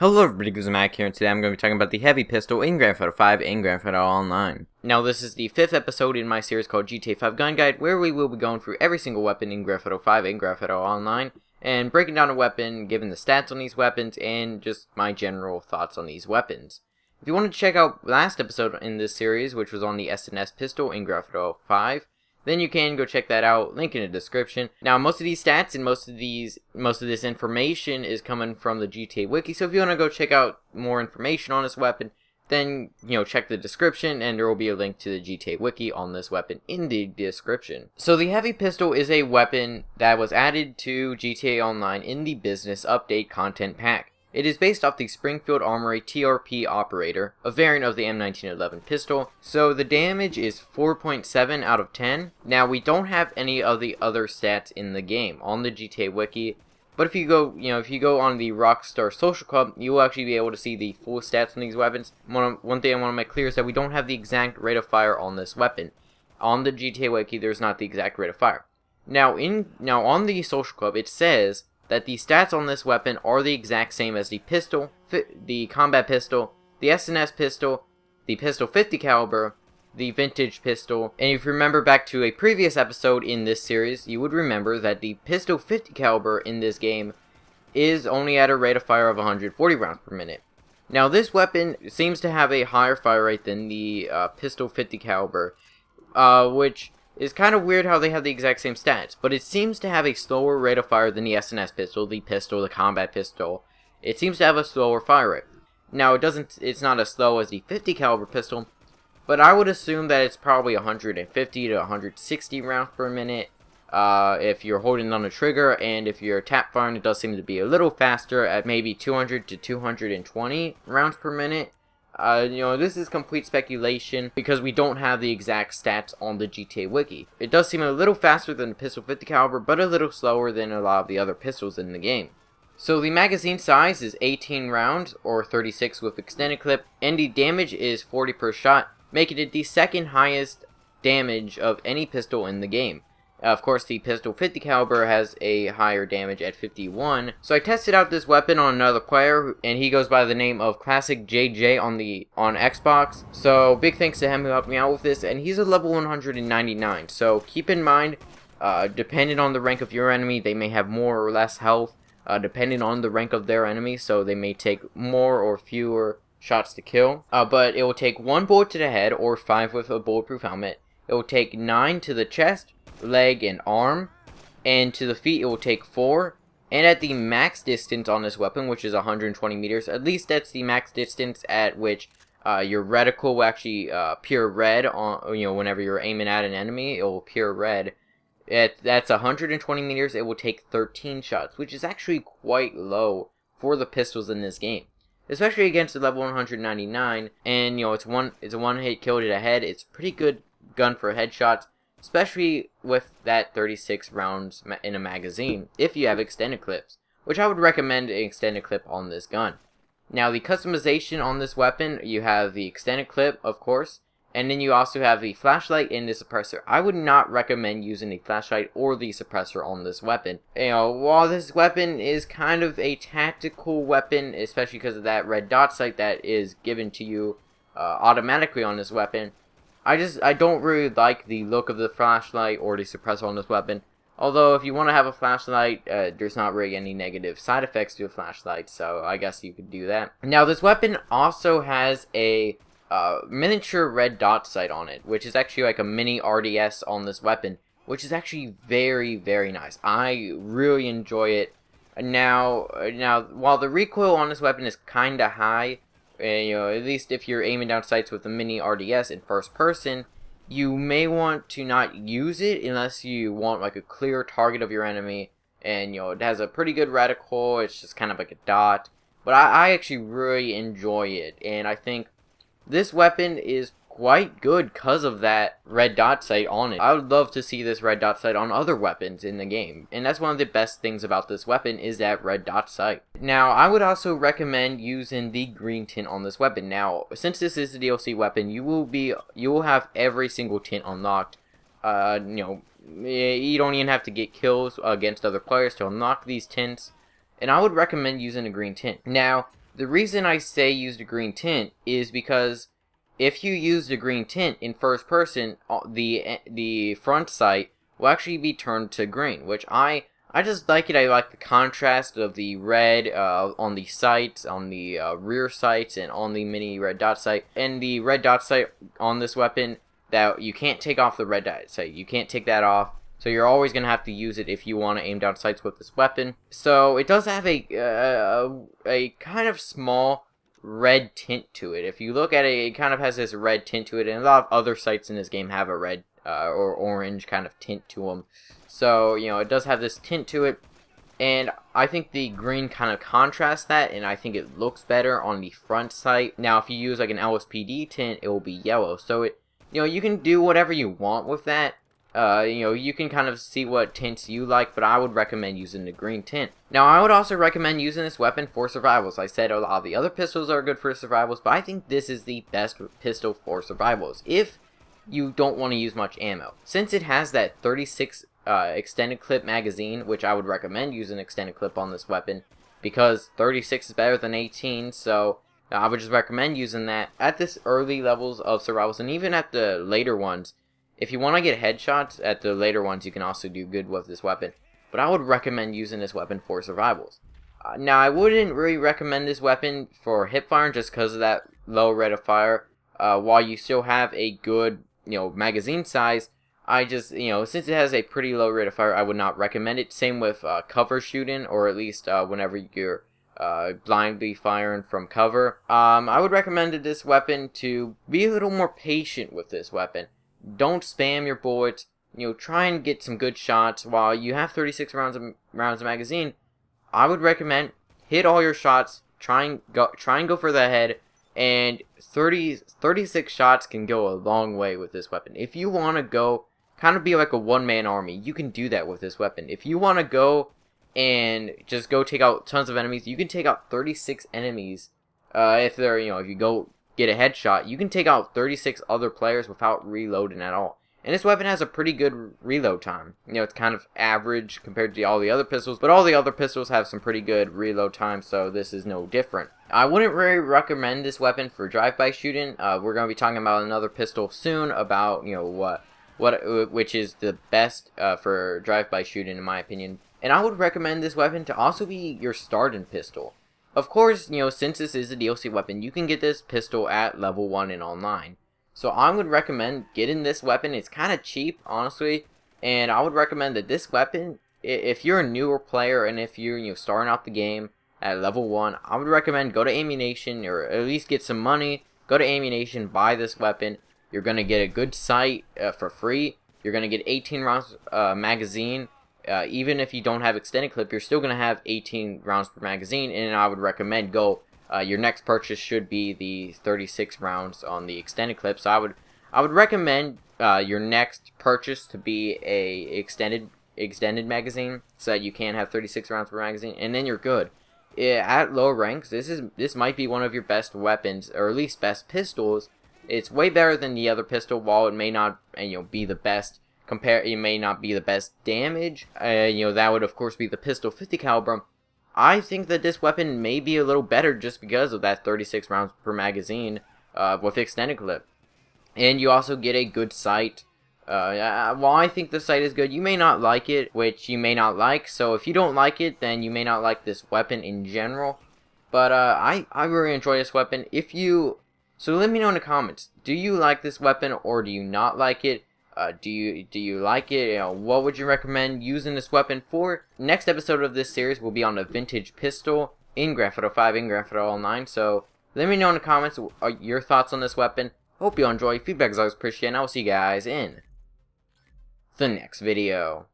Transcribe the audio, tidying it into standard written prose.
Hello everybody, Mac here, and today I'm going to be talking about the heavy pistol in Grand Theft Auto 5 and Grand Theft Auto Online. Now this is the 5th episode in my series called GTA 5 Gun Guide, where we will be going through every single weapon in Grand Theft Auto 5 and Grand Theft Auto Online, and breaking down a weapon, giving the stats on these weapons, and just my general thoughts on these weapons. If you want to check out last episode in this series, which was on the S&S pistol in Grand Theft Auto 5, then you can go check that out, link in the description. Now, most of these stats and most of this information is coming from the GTA Wiki, so if you want to go check out more information on this weapon, then, check the description, and there will be a link to the GTA Wiki on this weapon in the description. So the heavy pistol is a weapon that was added to GTA Online in the Business Update Content Pack. It is based off the Springfield Armory TRP Operator, a variant of the M1911 pistol, so the damage is 4.7 out of 10. Now, we don't have any of the other stats in the game on the GTA Wiki, but if you go on the Rockstar Social Club, you will actually be able to see the full stats on these weapons. One thing I want to make clear is that we don't have the exact rate of fire on this weapon. On the GTA Wiki, there's not the exact rate of fire. Now on the Social Club, it says that the stats on this weapon are the exact same as the pistol, the combat pistol, the S&S pistol, the pistol 50 caliber, the vintage pistol, and if you remember back to a previous episode in this series, you would remember that the pistol 50 caliber in this game is only at a rate of fire of 140 rounds per minute. Now this weapon seems to have a higher fire rate than the pistol 50 caliber, which is kind of weird how they have the exact same stats, but it seems to have a slower rate of fire than the S&S pistol, the combat pistol. It seems to have a slower fire rate. Now it's not as slow as the 50 caliber pistol, but I would assume that it's probably 150 to 160 rounds per minute if you're holding on the trigger, and if you're tap firing, it does seem to be a little faster at maybe 200 to 220 rounds per minute. This is complete speculation because we don't have the exact stats on the GTA Wiki. It does seem a little faster than the pistol 50 caliber, but a little slower than a lot of the other pistols in the game. So the magazine size is 18 rounds, or 36 with extended clip, and the damage is 40 per shot, making it the second highest damage of any pistol in the game. Of course, the pistol 50 caliber has a higher damage at 51. So I tested out this weapon on another player, and he goes by the name of Classic JJ on Xbox. So big thanks to him who helped me out with this, and he's a level 199. So keep in mind, depending on the rank of your enemy, they may have more or less health, depending on the rank of their enemy. So they may take more or fewer shots to kill. But it will take 1 bullet to the head, or 5 with a bulletproof helmet. It will take 9 to the chest, leg, and arm, and to the feet it will take 4, and at the max distance on this weapon, which is 120 meters, at least that's the max distance at which your reticle will actually appear red on, whenever you're aiming at an enemy, it will appear red. That's 120 meters, it will take 13 shots, which is actually quite low for the pistols in this game, especially against the level 199, and it's a one hit kill to the head. It's a pretty good gun for headshots, especially with that 36 rounds in a magazine, if you have extended clips, which I would recommend an extended clip on this gun. Now, the customization on this weapon, you have the extended clip, of course, and then you also have the flashlight and the suppressor. I would not recommend using the flashlight or the suppressor on this weapon. While this weapon is kind of a tactical weapon, especially because of that red dot sight that is given to you automatically on this weapon, I don't really like the look of the flashlight or the suppressor on this weapon. Although, if you want to have a flashlight, there's not really any negative side effects to a flashlight, so I guess you could do that. Now, this weapon also has a miniature red dot sight on it, which is actually like a mini RDS on this weapon, which is actually very, very nice. I really enjoy it. Now, while the recoil on this weapon is kinda high, at least if you're aiming down sights with a mini RDS in first person, you may want to not use it unless you want like a clear target of your enemy, and it has a pretty good reticle. It's just kind of like a dot, but I actually really enjoy it, and I think this weapon is quite good because of that red dot sight on it. I would love to see this red dot sight on other weapons in the game, and that's one of the best things about this weapon is that red dot sight. Now, I would also recommend using the green tint on this weapon. Now, since this is a DLC weapon, you will have every single tint unlocked. You don't even have to get kills against other players to unlock these tints, and I would recommend using a green tint. Now, The reason I say use the green tint is because if you use the green tint in first person, the front sight will actually be turned to green, which I just like it. I like the contrast of the red on the sights, on the rear sights, and on the mini red dot sight. And the red dot sight on this weapon, that you can't take off the red dot sight. You can't take that off. So you're always going to have to use it if you want to aim down sights with this weapon. So it does have a kind of small red tint to it. If you look at it, it kind of has this red tint to it. And a lot of other sights in this game have a red or orange kind of tint to them. So, you know, it does have this tint to it. And I think the green kind of contrasts that, and I think it looks better on the front sight. Now, if you use like an LSPD tint, it will be yellow. So it, you know, you can do whatever you want with that. You know, you can kind of see what tints you like, but I would recommend using the green tint. Now, I would also recommend using this weapon for survivals. I said a lot of the other pistols are good for survivals, but I think this is the best pistol for survivals if you don't want to use much ammo. Since it has that 36 extended clip magazine, which I would recommend using extended clip on this weapon, because 36 is better than 18, so I would just recommend using that at this early levels of survivals, and even at the later ones. If you want to get headshots at the later ones, you can also do good with this weapon. But I would recommend using this weapon for survivals. Now, I wouldn't really recommend this weapon for hipfire just because of that low rate of fire. While you still have a good, you know, magazine size, I just, you know, since it has a pretty low rate of fire, I would not recommend it. Same with cover shooting, or at least whenever you're blindly firing from cover. I would recommend this weapon to be a little more patient with this weapon. Don't spam your bullets. You know, try and get some good shots. While you have 36 rounds of magazine, I would recommend hit all your shots. Try and go for the head. And 36 shots can go a long way with this weapon. If you want to go kind of be like a one-man army, you can do that with this weapon. If you want to go and just go take out tons of enemies, you can take out 36 enemies. If they're, you know, if you go get a headshot, you can take out 36 other players without reloading at all. And this weapon has a pretty good reload time. You know, it's kind of average compared to all the other pistols, but all the other pistols have some pretty good reload time, so this is no different. I wouldn't really recommend this weapon for drive-by shooting. We're going to be talking about another pistol soon, about, you know, which is the best for drive-by shooting in my opinion. And I would recommend this weapon to also be your starting pistol. Of course, you know, since this is a DLC weapon, you can get this pistol at level 1 in online. So I would recommend getting this weapon. It's kind of cheap, honestly. And I would recommend that this weapon, if you're a newer player and if you're, you know, starting out the game at level 1, I would recommend go to Ammunition, or at least get some money. Go to Ammunition, buy this weapon. You're going to get a good sight for free. You're going to get 18 rounds magazine. Even if you don't have extended clip, you're still going to have 18 rounds per magazine, and I would recommend your next purchase should be the 36 rounds on the extended clip. So I would recommend your next purchase to be a extended magazine, so that you can have 36 rounds per magazine, and then you're good. At low ranks, this might be one of your best weapons, or at least best pistols. It's way better than the other pistol, while it may not, you know, be the best. It may not be the best damage. You know, that would of course be the pistol 50 caliber. I think that this weapon may be a little better just because of that 36 rounds per magazine with extended clip. And you also get a good sight. While I think the sight is good, you may not like it, which you may not like. So if you don't like it, then you may not like this weapon in general. But I really enjoy this weapon. So let me know in the comments. Do you like this weapon or do you not like it? Do you like it? You know, what would you recommend using this weapon for? Next episode of this series will be on a vintage pistol in Grand Theft Auto 5 in Grand Theft Auto Online. So let me know in the comments your thoughts on this weapon. Hope you all enjoy. Feedback is always appreciated, and I will see you guys in the next video.